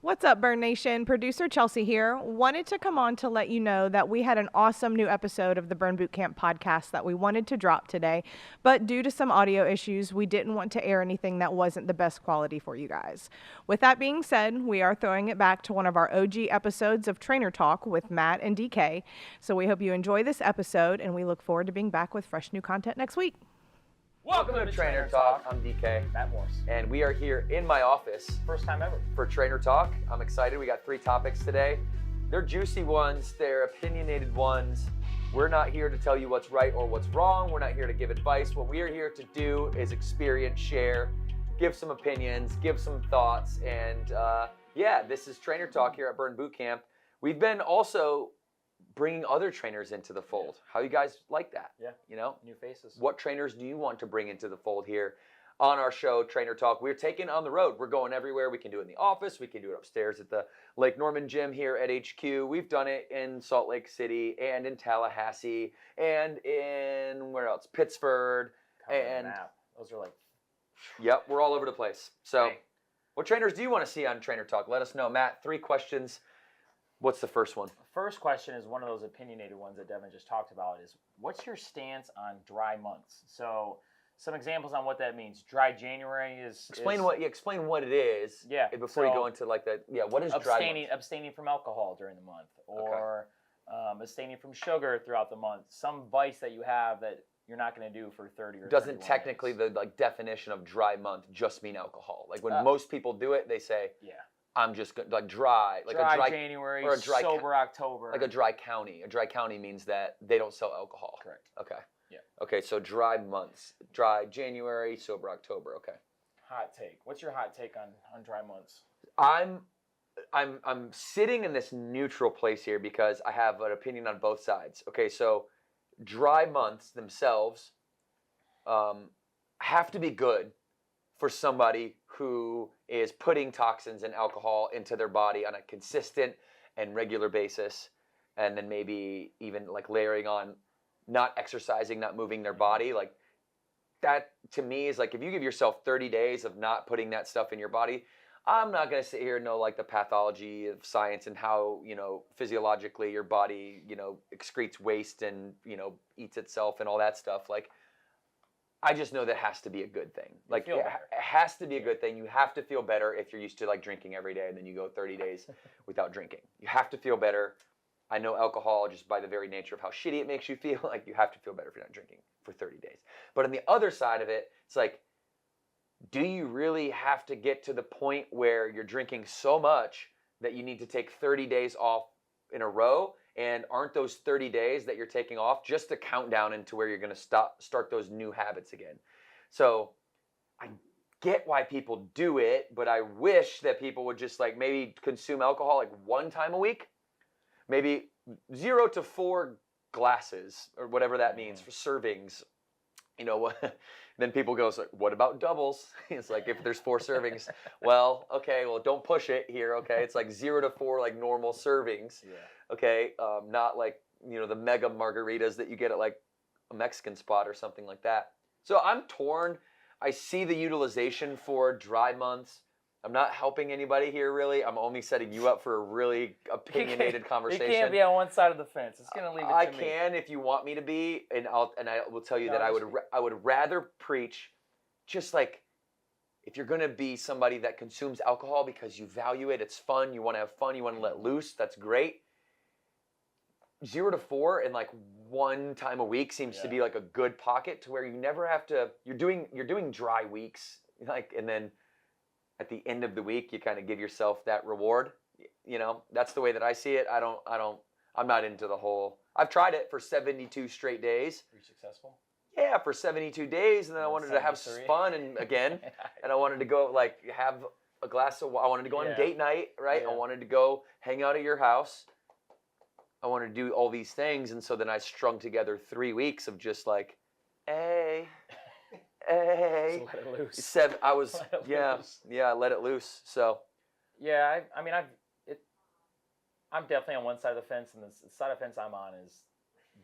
What's up, Burn Nation? Producer Chelsea here. Wanted to come on to let you know that we had an awesome new episode of the Burn Boot Camp podcast that we wanted to drop today, but due to some audio issues, we didn't want to air anything that wasn't the best quality for you guys. With that being said, we are throwing it back to one of our OG episodes of Trainer Talk with Matt and DK. So we hope you enjoy this episode, and we look forward to being back with fresh new content next week. Welcome to Trainer Talk. I'm DK. Matt Morse. And we are here in my office. First time ever. For Trainer Talk. I'm excited. We got 3 topics today. They're juicy ones. They're opinionated ones. We're not here to tell you what's right or what's wrong. We're not here to give advice. What we are here to do is experience, share, give some opinions, give some thoughts. And this is Trainer Talk here at Burn Boot Camp. We've been also bringing other trainers into the fold. How you guys like that? Yeah. You know? New faces. What trainers do you want to bring into the fold here on our show, Trainer Talk? We're taking on the road. We're going everywhere. We can do it in the office. We can do it upstairs at the Lake Norman gym here at HQ. We've done it in Salt Lake City and in Tallahassee and in, where else? Pittsburgh. And those are like... Yep, we're all over the place. So Hey. What trainers do you want to see on Trainer Talk? Let us know. Matt, 3 questions. What's the first one? First question is one of those opinionated ones that Devin just talked about is, what's your stance on dry months? So some examples on what that means. Dry January is... Explain what it is. Yeah. Before you go into like the... Yeah, what is dry months? Abstaining from alcohol during the month, or abstaining from sugar throughout the month. Some vice that you have that you're not going to do for 30 or Doesn't 31 technically days. the definition of dry month just mean alcohol? Like when most people do it, they say, Yeah. I'm just like dry, like dry a dry January, or a dry sober October. like a dry county. A dry county means that they don't sell alcohol. Correct. Okay. Yeah. Okay, so dry months, dry January, sober October. Okay. Hot take. What's your hot take on dry months? I'm sitting in this neutral place here because I have an opinion on both sides. Okay, so dry months themselves have to be good for somebody who is putting toxins and alcohol into their body on a consistent and regular basis, and then maybe even like layering on not exercising, not moving their body. Like that to me is like, if you give yourself 30 days of not putting that stuff in your body, I'm not going to sit here and know like the pathology of science and how, physiologically your body, excretes waste and, eats itself and all that stuff. Like, I just know that has to be a good thing. Like it has to be a good thing. You have to feel better if you're used to like drinking every day and then you go 30 days without drinking. You have to feel better. I know alcohol, just by the very nature of how shitty it makes you feel, like you have to feel better if you're not drinking for 30 days. But on the other side of it, it's like, do you really have to get to the point where you're drinking so much that you need to take 30 days off in a row? And aren't those 30 days that you're taking off just a countdown into where you're going to start those new habits again? So I get why people do it, but I wish that people would just like maybe consume alcohol like 1 time a week, maybe 0 to 4 glasses or whatever that means for servings. Then people go, so what about doubles? It's like, if there's 4 servings, well, don't push it here. Okay. It's like 0 to 4, like normal servings. Yeah. Okay. Not like, the mega margaritas that you get at like a Mexican spot or something like that. So I'm torn. I see the utilization for dry months. I'm not helping anybody here really. I'm only setting you up for a really opinionated conversation. You can't be on one side of the fence. It's going to leave it to me. I can if you want me to be, and I will tell you that I would rather preach just like, if you're going to be somebody that consumes alcohol because you value it, it's fun, you want to have fun, you want to let loose, that's great. 0 to 4 and like 1 time a week seems to be like a good pocket to where you never have to, you're doing dry weeks, like, and then at the end of the week, you kind of give yourself that reward. That's the way that I see it. I'm not into the whole, I've tried it for 72 straight days. Were you successful? Yeah, for 72 days. And then I wanted to have fun and I wanted to go like have a glass of, I wanted to go on date night, right? Yeah. I wanted to go hang out at your house. I wanted to do all these things. And so then I strung together 3 weeks of just like, hey. Just let it loose. I let it loose. So, yeah, I'm definitely on one side of the fence, and the side of the fence I'm on is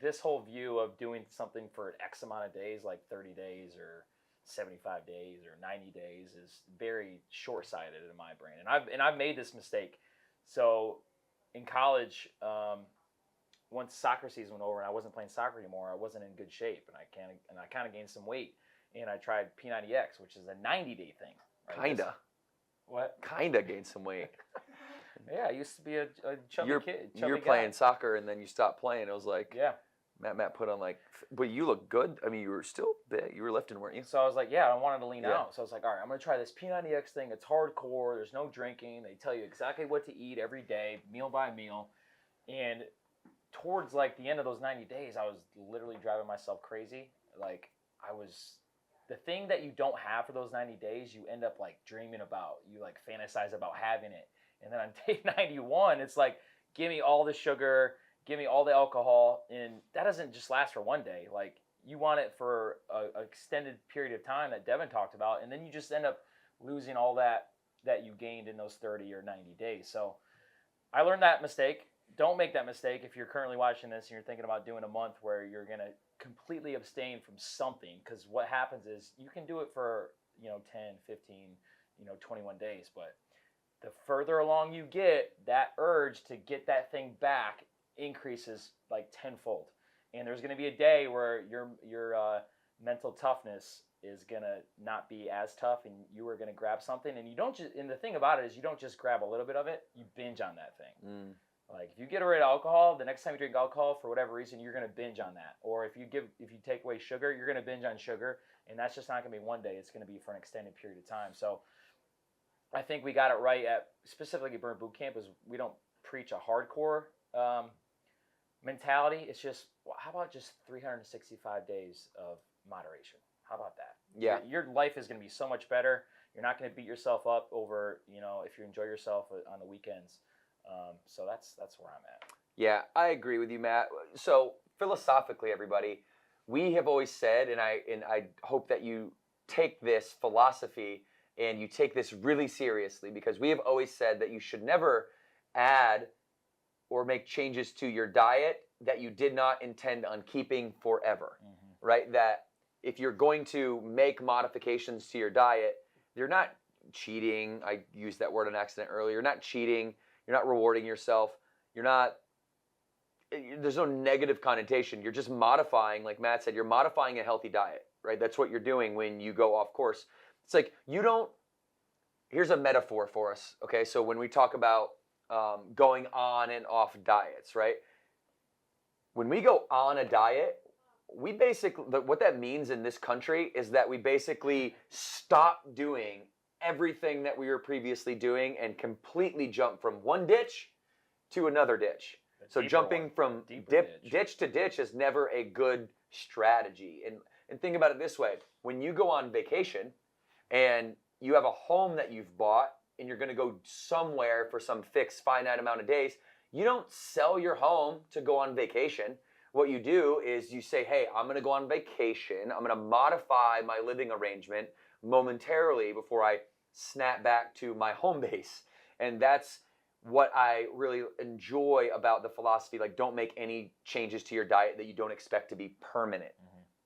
this whole view of doing something for X amount of days, like 30 days or 75 days or 90 days is very short-sighted in my brain. And I've made this mistake. So in college, once soccer season went over and I wasn't playing soccer anymore, I wasn't in good shape, and I kind of gained some weight. And I tried P90X, which is a 90-day thing. Right? Kinda. What? Kinda gained some weight. Yeah, I used to be a chubby kid. You're playing soccer and then you stopped playing. It was like, Yeah. Matt put on like, but you look good. I mean, you were still big. You were lifting, weren't you? So I was like, yeah, I wanted to lean Yeah. out. So I was like, all right, I'm going to try this P90X thing. It's hardcore. There's no drinking. They tell you exactly what to eat every day, meal by meal. And towards like the end of those 90 days, I was literally driving myself crazy. Like the thing that you don't have for those 90 days, you end up like dreaming about. You like fantasize about having it. And then on day 91, it's like, give me all the sugar, give me all the alcohol, and that doesn't just last for one day. Like, you want it for an extended period of time that Devin talked about, and then you just end up losing all that you gained in those 30 or 90 days. So I learned that mistake. Don't make that mistake if you're currently watching this and you're thinking about doing a month where you're going to completely abstain from something, because what happens is you can do it for 10, 15, 21 days, but the further along you get, that urge to get that thing back increases like tenfold. And there's going to be a day where your mental toughness is going to not be as tough, and you are going to grab something, and you don't just, and the thing about it is you don't just grab a little bit of it, you binge on that thing. Like, if you get rid of alcohol, the next time you drink alcohol for whatever reason, you're going to binge on that. Or if you take away sugar, you're going to binge on sugar, and that's just not going to be one day. It's going to be for an extended period of time. So I think we got it right at specifically Burn Boot Camp. Is we don't preach a hardcore mentality. It's just, how about just 365 days of moderation? How about that? Yeah. Your life is going to be so much better. You're not going to beat yourself up over, if you enjoy yourself on the weekends. So that's where I'm at. Yeah, I agree with you, Matt. So philosophically, everybody, we have always said, and I hope that you take this philosophy and you take this really seriously, because we have always said that you should never add or make changes to your diet that you did not intend on keeping forever, right? That if you're going to make modifications to your diet, you're not cheating. I used that word on accident earlier. You're not cheating. You're not rewarding yourself. There's no negative connotation. You're just modifying, like Matt said, you're modifying a healthy diet, right? That's what you're doing when you go off course. It's like here's a metaphor for us, okay? So when we talk about going on and off diets, right? When we go on a diet, we basically, what that means in this country is that we basically stop doing everything that we were previously doing and completely jump from one ditch to another ditch. So jumping from ditch to ditch is never a good strategy. And think about it this way. When you go on vacation and you have a home that you've bought and you're going to go somewhere for some fixed finite amount of days, you don't sell your home to go on vacation. What you do is you say, hey, I'm going to go on vacation. I'm going to modify my living arrangement momentarily before I snap back to my home base. And that's what I really enjoy about the philosophy. Like, don't make any changes to your diet that you don't expect to be permanent,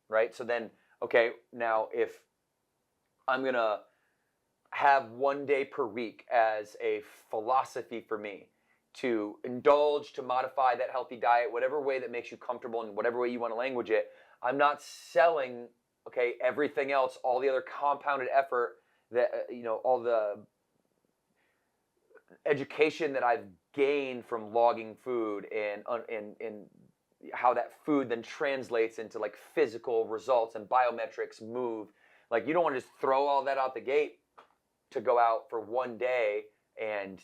right? So then, okay, now if I'm going to have one day per week as a philosophy for me to indulge, to modify that healthy diet, whatever way that makes you comfortable and whatever way you want to language it, I'm not selling, okay, everything else, all the other compounded effort that, all the education that I've gained from logging food and how that food then translates into like physical results and biometrics move. Like, you don't want to just throw all that out the gate to go out for one day and,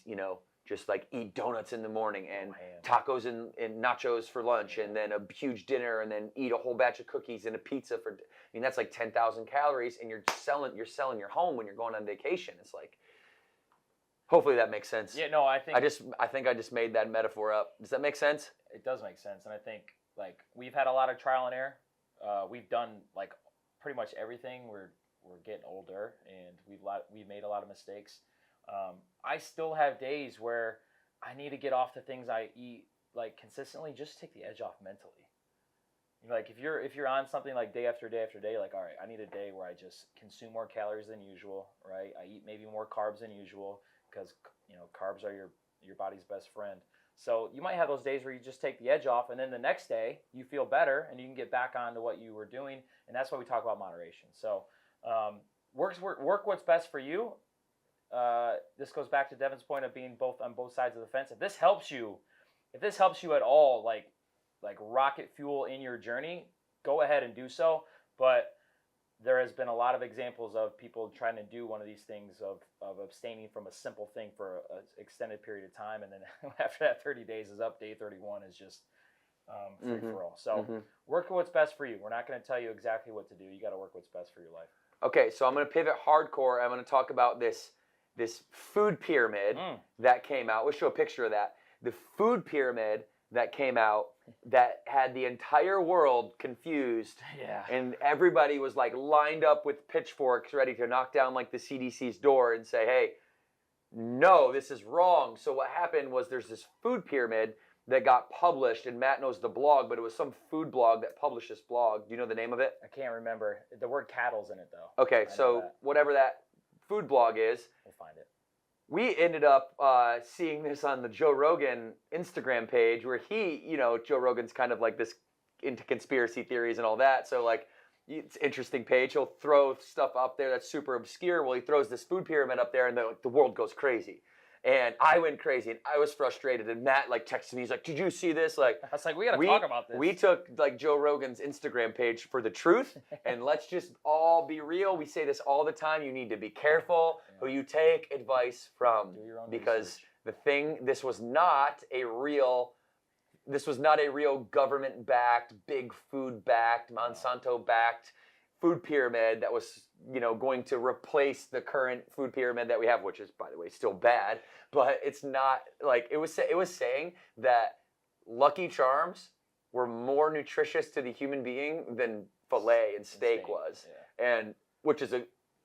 just like eat donuts in the morning and tacos and nachos for lunch and then a huge dinner and then eat a whole batch of cookies and a pizza that's like 10,000 calories, and you're selling your home when you're going on vacation. It's like, hopefully that makes sense. Yeah, no, I think I just made that metaphor up. Does that make sense? It does make sense, and I think like we've had a lot of trial and error. We've done like pretty much everything. We're getting older, and we've made a lot of mistakes. I still have days where I need to get off the things I eat like consistently, just to take the edge off mentally. Like if you're on something like day after day after day, like, all right, I need a day where I just consume more calories than usual, right? I eat maybe more carbs than usual because carbs are your body's best friend. So you might have those days where you just take the edge off, and then the next day you feel better and you can get back on to what you were doing, and that's why we talk about moderation. So work what's best for you. This goes back to Devin's point of being on both sides of the fence. If this helps you at all, like rocket fuel in your journey, go ahead and do so. But there has been a lot of examples of people trying to do one of these things of abstaining from a simple thing for an extended period of time, and then after that 30 days is up, day 31 is just free for all. So work what's best for you. We're not going to tell you exactly what to do. You got to work what's best for your life. Okay, so I'm going to pivot hardcore. I'm going to talk about this food pyramid that came out. We'll show a picture of that. The food pyramid that came out that had the entire world confused. Yeah. And everybody was like lined up with pitchforks ready to knock down like the CDC's door and say, hey, no, this is wrong. So what happened was there's this food pyramid that got published, and Matt knows the blog, but it was some food blog that published this blog. Do you know the name of it? I can't remember. The word cattle's in it, though. Okay, so whatever that food blog is, we'll find it. We ended up seeing this on the Joe Rogan Instagram page where Joe Rogan's kind of like this into conspiracy theories and all that. So like, it's an interesting page. He'll throw stuff up there that's super obscure. Well, he throws this food pyramid up there and the world goes crazy. And I went crazy and I was frustrated. And Matt like texted me. He's like, did you see this? Like, I was like, we got to talk about this. We took like Joe Rogan's Instagram page for the truth. And let's just all be real. We say this all the time. You need to be careful who you take advice from. Do your own because research. This was not a real government-backed, big food-backed, Monsanto-backed food pyramid that was, going to replace the current food pyramid that we have, which is, by the way, still bad. But it's not like it was saying that Lucky Charms were more nutritious to the human being than filet and steak was, and which is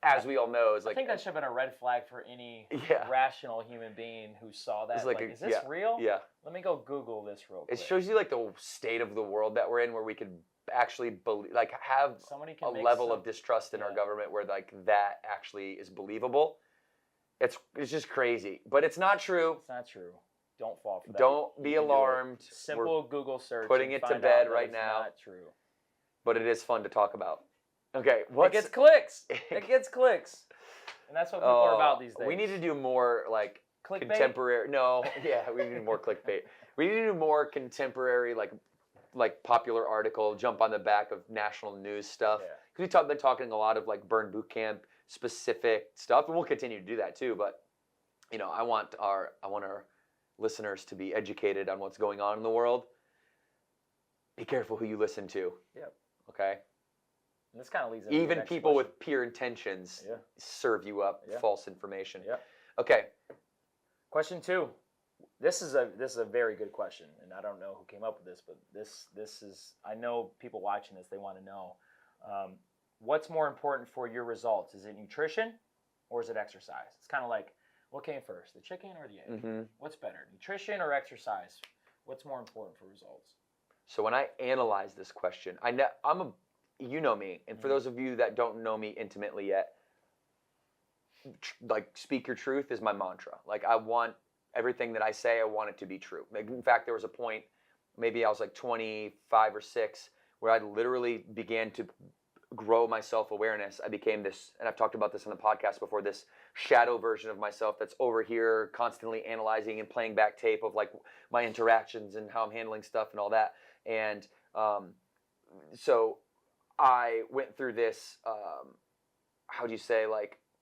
as we all know, is like. I think that should have been a red flag for any rational human being who saw that. Is this real? Yeah. Let me go Google this real quick. It shows you like the state of the world that we're in, where we could actually have a level of distrust in our government where like that actually is believable. It's just crazy, but it's not true. It's not true. Don't fall for that. Don't be alarmed. Simple Google search. Putting it to bed right now. Not true. But it is fun to talk about. Okay, it gets clicks. It gets clicks, and that's what people are about these days. We need to do more like clickbait? Contemporary. No, we need more clickbait. We need to do more contemporary, like popular article, jump on the back of national news stuff. Because we've been talking a lot of like Burn Boot Camp specific stuff, and we'll continue to do that too. But I want our listeners to be educated on what's going on in the world. Be careful who you listen to. Yep. Okay. And this kind of leads into even people with pure intentions serve you up false information. Yeah. Okay. Question 2. This is a very good question, and I don't know who came up with this, but this is, I know people watching this, they want to know what's more important for your results. Is it nutrition or is it exercise? It's kind of like, what came first, the chicken or the egg? Mm-hmm. What's better, nutrition or exercise? What's more important for results? So when I analyze this question, you know me, and for those of you that don't know me intimately yet, like speak your truth is my mantra. Like I want everything that I say, I want it to be true. Like, in fact, there was a point, maybe I was like 25 or 6, where I literally began to grow my self-awareness. I became this, and I've talked about this on the podcast before, this shadow version of myself that's over here constantly analyzing and playing back tape of like my interactions and how I'm handling stuff and all that. And so I went through this,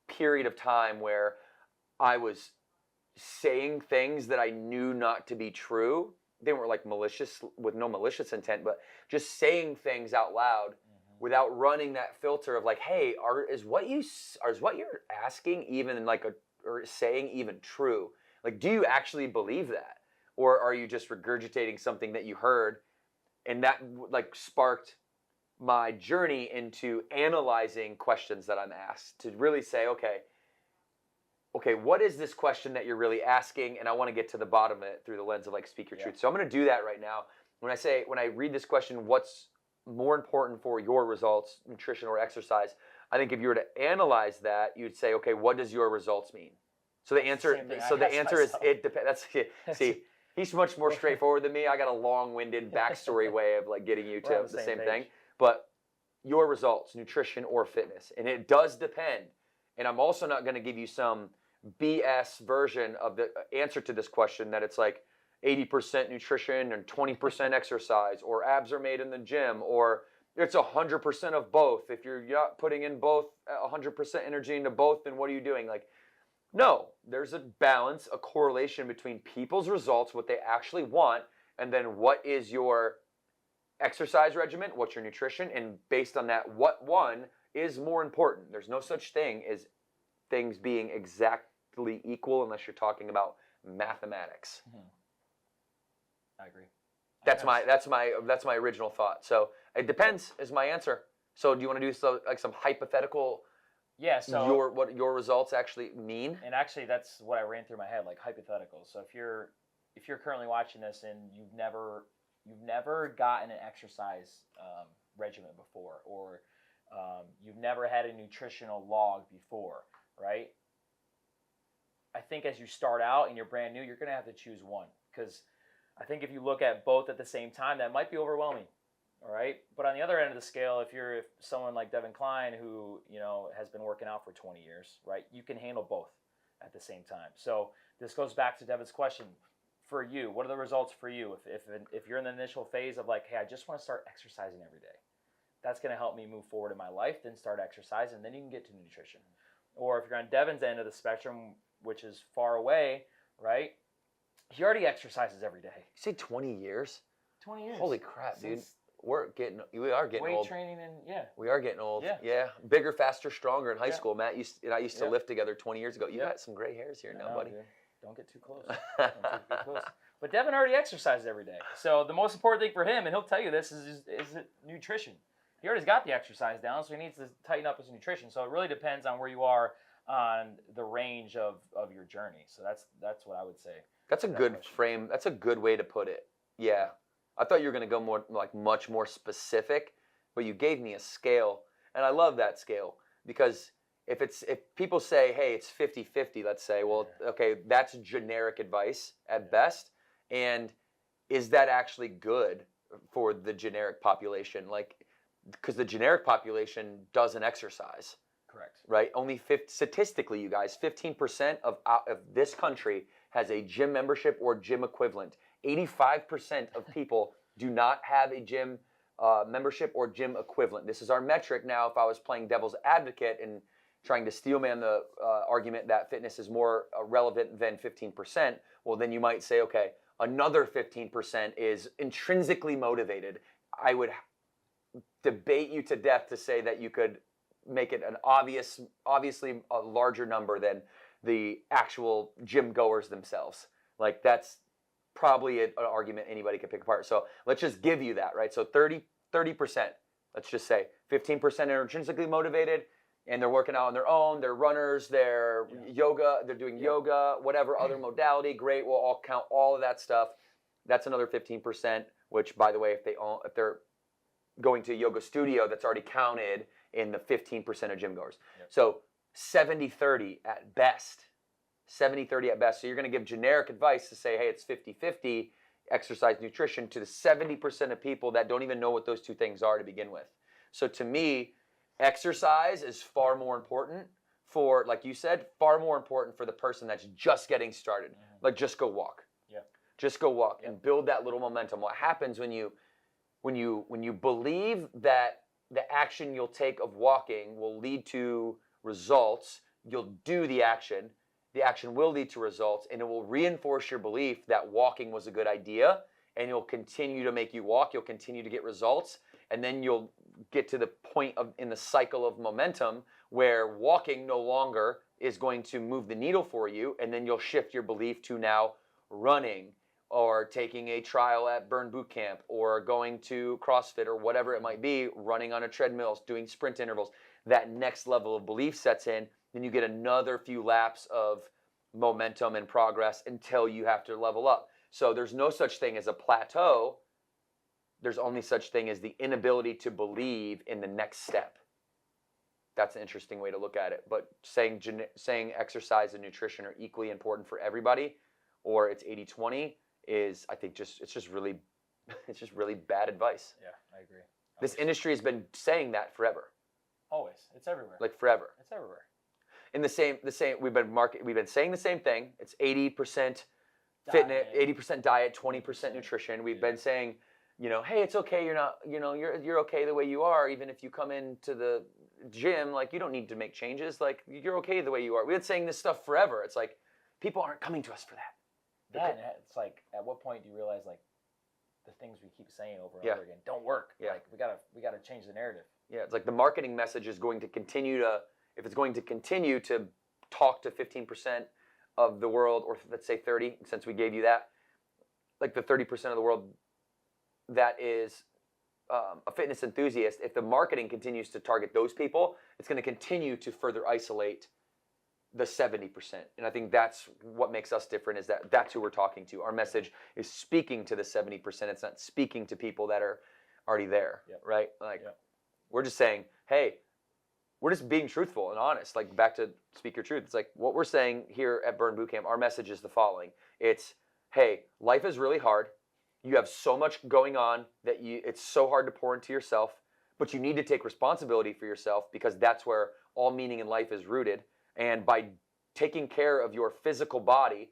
period of time where I was saying things that I knew not to be true. They weren't like malicious, with no malicious intent, but just saying things out loud without running that filter of like, hey, is what you're asking even or saying even true? Like, do you actually believe that? Or are you just regurgitating something that you heard? And that like sparked my journey into analyzing questions that I'm asked, to really say, okay, what is this question that you're really asking? And I want to get to the bottom of it through the lens of like speak your truth. So I'm going to do that right now. When I read this question, what's more important for your results, nutrition or exercise? I think if you were to analyze that, you'd say, okay, what does your results mean? So the answer, same thing I so the asked answer is myself. it depends. That's see, he's much more straightforward than me. I got a long-winded backstory way of like getting you We're to on the same page. thing. But your results, nutrition or fitness, and it does depend. And I'm also not going to give you some BS version of the answer to this question that it's like 80% nutrition and 20% exercise, or abs are made in the gym, or it's 100% of both. If you're not putting in both 100% energy into both, then what are you doing? Like, no, there's a balance, a correlation between people's results, what they actually want, and then what is your exercise regimen, what's your nutrition, and based on that, what one is more important. There's no such thing as things being exactly equal unless you're talking about mathematics. I agree. That's my original thought. So it depends is my answer. So do you want to do some hypothetical? Yeah. So What your results actually mean? And actually, that's what I ran through my head, like hypotheticals. So if you're currently watching this and you've never gotten an exercise regimen before, or you've never had a nutritional log before, right? I think as you start out and you're brand new, you're going to have to choose one, because I think if you look at both at the same time, that might be overwhelming. All right. But on the other end of the scale, if someone like Devin Klein, who, has been working out for 20 years, right, you can handle both at the same time. So this goes back to Devin's question. For you, what are the results for you? If you're in the initial phase of like, hey, I just want to start exercising every day, that's going to help me move forward in my life, then start exercising, then you can get to nutrition. Or if you're on Devin's end of the spectrum, which is far away, right, he already exercises every day. You say 20 years? 20 years. Holy crap, dude. Since We are getting weight old. training and We are getting old. Yeah. Bigger, faster, stronger in high Yeah. school. Matt and I used to Yeah. lift together 20 years ago. You Yeah. got some gray hairs here now, No, buddy. dude. Don't get too close. Don't get too close. But Devin already exercises every day. So the most important thing for him, and he'll tell you this, is nutrition. He already got the exercise down, so he needs to tighten up his nutrition. So it really depends on where you are on the range of your journey. So that's what I would say. That's a good frame. That's a good way to put it. Yeah. I thought you were going to go more like much more specific, but you gave me a scale, and I love that scale, because if people say, hey, it's 50-50, let's say, well, okay, that's generic advice at best. And is that actually good for the generic population? Like, because the generic population doesn't exercise. Correct. Right? Only statistically, you guys, 15% of this country has a gym membership or gym equivalent. 85% of people do not have a gym membership or gym equivalent. This is our metric now. If I was playing devil's advocate and trying to steelman the argument that fitness is more relevant than 15%, well, then you might say, okay, another 15% is intrinsically motivated. I would debate you to death to say that you could make it an obviously a larger number than the actual gym goers themselves. Like, that's probably an argument anybody could pick apart. So let's just give you that, right? So 30%, let's just say 15% are intrinsically motivated, and they're working out on their own. They're runners, they're yoga, they're doing yoga, whatever other modality. Great, we'll all count all of that stuff. That's another 15%, which, by the way, if they're going to a yoga studio, that's already counted in the 15% of gym goers. Yep. So 70-30 at best. 70-30 at best. So you're going to give generic advice to say, hey, it's 50-50 exercise, nutrition, to the 70% of people that don't even know what those two things are to begin with. So to me, exercise is far more important for, like you said, far more important for the person that's just getting started. Mm-hmm. Like, just go walk. Yeah. Just go walk and build that little momentum. What happens when you believe that the action you'll take of walking will lead to results, you'll do the action will lead to results, and it will reinforce your belief that walking was a good idea, and you'll continue to make you walk, you'll continue to get results, and then you'll get to the point in the cycle of momentum where walking no longer is going to move the needle for you, and then you'll shift your belief to now running, or taking a trial at Burn Boot Camp, or going to CrossFit, or whatever it might be, running on a treadmill, doing sprint intervals. That next level of belief sets in, then you get another few laps of momentum and progress until you have to level up. So there's no such thing as a plateau. there's only such thing as the inability to believe in the next step. That's an interesting way to look at it. But saying exercise and nutrition are equally important for everybody, or it's 80-20, is, I think, it's just really bad advice. Yeah, I agree. This industry has been saying that forever. Always. It's everywhere. Like forever. It's everywhere. In the same we've been saying the same thing. It's 80% fitness, 80% diet, 20% nutrition. We've been saying, hey, it's okay, you're okay the way you are, even if you come into the gym, like, you don't need to make changes, like, you're okay the way you are. We've been saying this stuff forever. It's like, people aren't coming to us for that. It's like, at what point do you realize, like, the things we keep saying over and Yeah. over again don't work? Yeah. Like, we gotta change the narrative. Yeah, it's like the marketing message is going to continue to, if it's going to continue to talk to 15% of the world, or let's say 30, since we gave you that, like the 30% of the world that is a fitness enthusiast, if the marketing continues to target those people, it's going to continue to further isolate the 70%. And I think that's what makes us different, is that that's who we're talking to. Our message is speaking to the 70%. It's not speaking to people that are already there, right? Like, we're just saying, hey, we're just being truthful and honest. Like, back to speak your truth. It's like, what we're saying here at Burn Bootcamp, our message is the following. It's, hey, life is really hard. You have so much going on that it's so hard to pour into yourself, but you need to take responsibility for yourself, because that's where all meaning in life is rooted. And by taking care of your physical body,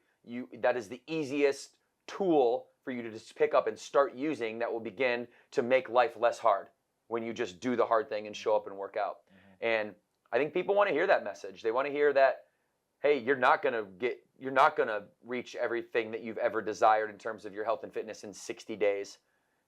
that is the easiest tool for you to just pick up and start using, that will begin to make life less hard when you just do the hard thing and show up and work out. Mm-hmm. And I think people want to hear that message. They want to hear that, hey, you're not going to reach everything that you've ever desired in terms of your health and fitness in 60 days.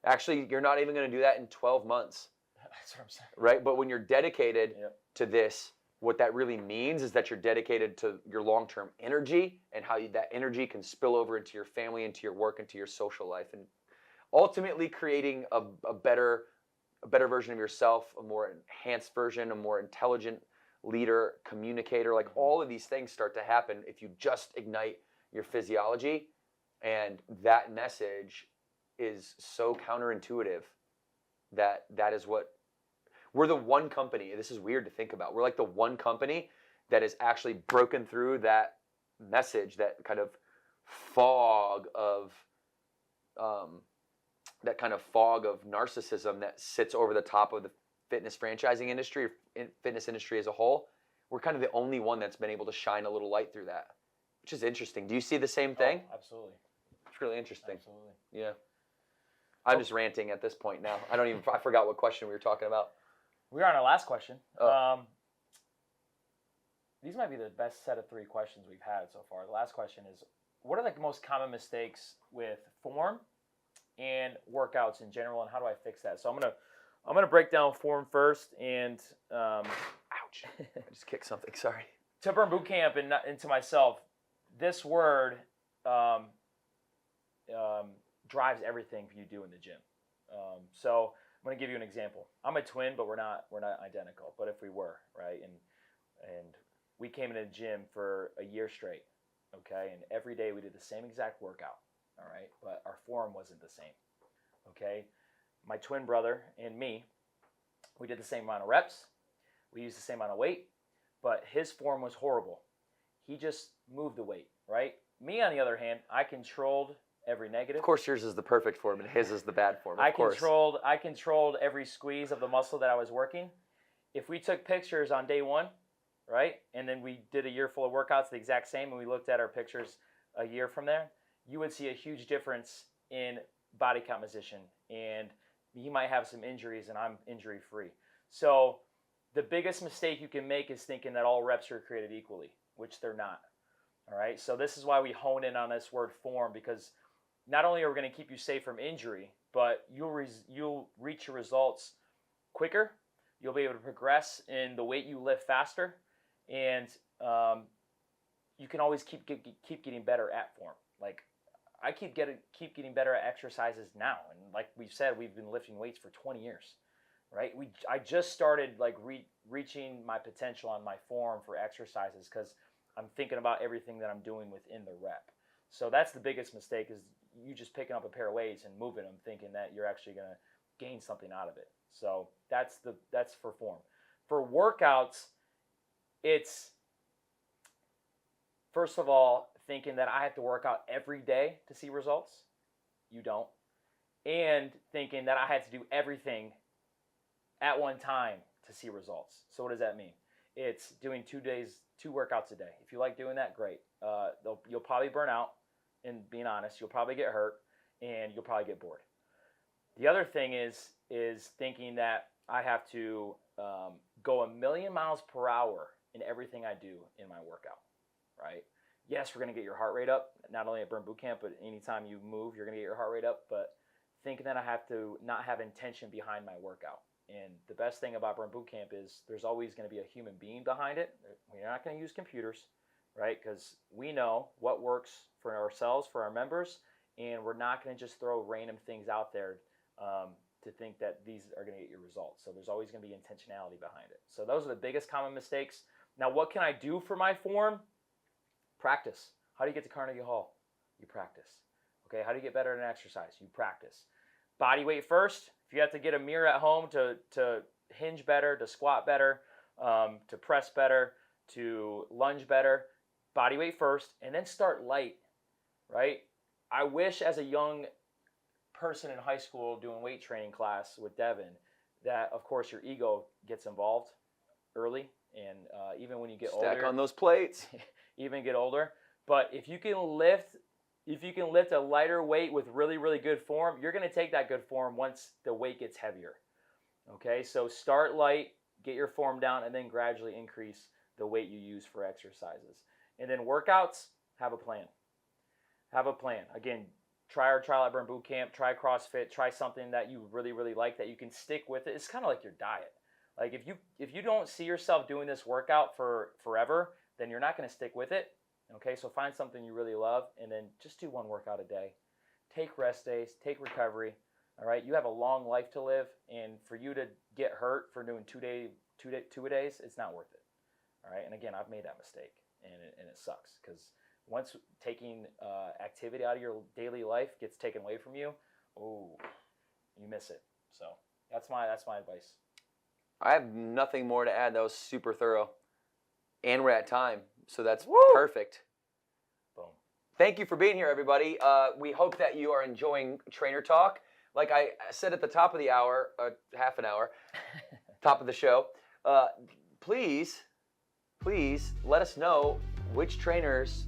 Actually, you're not even going to do that in 12 months. That's what I'm saying. Right? But when you're dedicated to this, what that really means is that you're dedicated to your long-term energy, and how that energy can spill over into your family, into your work, into your social life, and ultimately creating a better version of yourself, a more enhanced version, a more intelligent leader, communicator. Like, all of these things start to happen if you just ignite your physiology. And that message is so counterintuitive that is what we're the one company. This is weird to think about. We're like the one company that has actually broken through that message, that kind of fog of narcissism that sits over the top of the fitness franchising industry, fitness industry as a whole. We're kind of the only one that's been able to shine a little light through that, which is interesting. Do you see the same thing? Oh, absolutely. It's really interesting. Absolutely. Yeah. I'm just ranting at this point now. I forgot what question we were talking about. We're on our last question. Oh. These might be the best set of 3 questions we've had so far. The last question is, what are the most common mistakes with form and workouts in general, and how do I fix that? So I'm gonna break down form first, and ouch! I just kicked something. Sorry. To Burn Bootcamp and to myself, this word drives everything you do in the gym. So I'm gonna give you an example. I'm a twin, but we're not identical. But if we were, right, and we came into the gym for a year straight, okay, and every day we did the same exact workout, all right, but our form wasn't the same, okay. My twin brother and me, we did the same amount of reps, we used the same amount of weight, but his form was horrible. He just moved the weight, right? Me, on the other hand, I controlled every negative. Of course, yours is the perfect form and his is the bad form. I controlled every squeeze of the muscle that I was working. If we took pictures on day 1, right, and then we did a year full of workouts the exact same, and we looked at our pictures a year from there, you would see a huge difference in body composition, and you might have some injuries, and I'm injury free. So the biggest mistake you can make is thinking that all reps are created equally, which they're not. All right, so this is why we hone in on this word form, because not only are we going to keep you safe from injury, but you'll reach your results quicker. You'll be able to progress in the weight you lift faster, and you can always keep getting better at form. Like, I keep getting better at exercises now, and like we've said, we've been lifting weights for 20 years, right? I just started like reaching my potential on my form for exercises because I'm thinking about everything that I'm doing within the rep. So that's the biggest mistake, is you just picking up a pair of weights and moving them thinking that you're actually going to gain something out of it. So that's for form. For workouts, it's first of all thinking that I have to work out every day to see results. You don't. And thinking that I have to do everything at one time to see results. So what does that mean? It's doing 2 workouts a day. If you like doing that, great. You'll probably burn out, and being honest, you'll probably get hurt, and you'll probably get bored. The other thing is thinking that I have to go 1,000,000 miles per hour in everything I do in my workout, right? Yes, we're going to get your heart rate up, not only at Burn Boot Camp, but anytime you move, you're going to get your heart rate up. But thinking that I have to not have intention behind my workout. And the best thing about Burn Boot Camp is there's always going to be a human being behind it. We're not going to use computers, right? Because we know what works for ourselves, for our members, and we're not going to just throw random things out there to think that these are going to get your results. So there's always going to be intentionality behind it. So those are the biggest common mistakes. Now, what can I do for my form? Practice. How do you get to Carnegie Hall? You practice. Okay, how do you get better at an exercise? You practice. Body weight first. If you have to get a mirror at home to hinge better, to squat better, to press better, to lunge better, body weight first, and then start light, right? I wish as a young person in high school doing weight training class with Devin that, of course, your ego gets involved early, and even when you get older. Stack on those plates. Even get older. But if you can lift a lighter weight with really, really good form, you're going to take that good form once the weight gets heavier. Okay, so start light, get your form down, and then gradually increase the weight you use for exercises. And then workouts, have a plan. Have a plan. Again, try our trial at Burn Boot Camp, try CrossFit, try something that you really, really like that you can stick with it. It's kind of like your diet. Like if you don't see yourself doing this workout for forever, then you're not going to stick with it. Okay, so find something you really love, and then just do one workout a day. Take rest days, take recovery. All right, you have a long life to live, and for you to get hurt for doing two a days, it's not worth it. All right, and again, I've made that mistake, and it sucks, because once taking activity out of your daily life gets taken away from you, you miss it. So that's my advice. I have nothing more to add. That was super thorough. And we're at time, so that's perfect. Boom. Thank you for being here, everybody. We hope that you are enjoying Trainer Talk. Like I said at the top of the hour, half an hour, top of the show, please let us know which trainers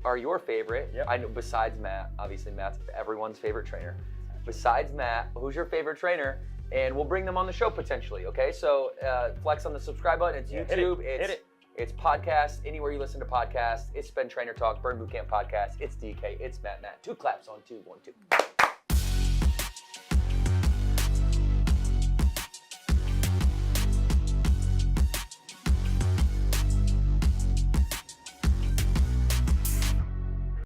are your favorite. Yep. I know besides Matt, obviously Matt's everyone's favorite trainer. Besides Matt, who's your favorite trainer? And we'll bring them on the show potentially, okay? So flex on the subscribe button. It's YouTube. Hit it. It's podcasts, anywhere you listen to podcasts. It's been Trainer Talk, Burn Boot Camp Podcast. It's DK, it's Matt. 2 claps on 2, 1, 2.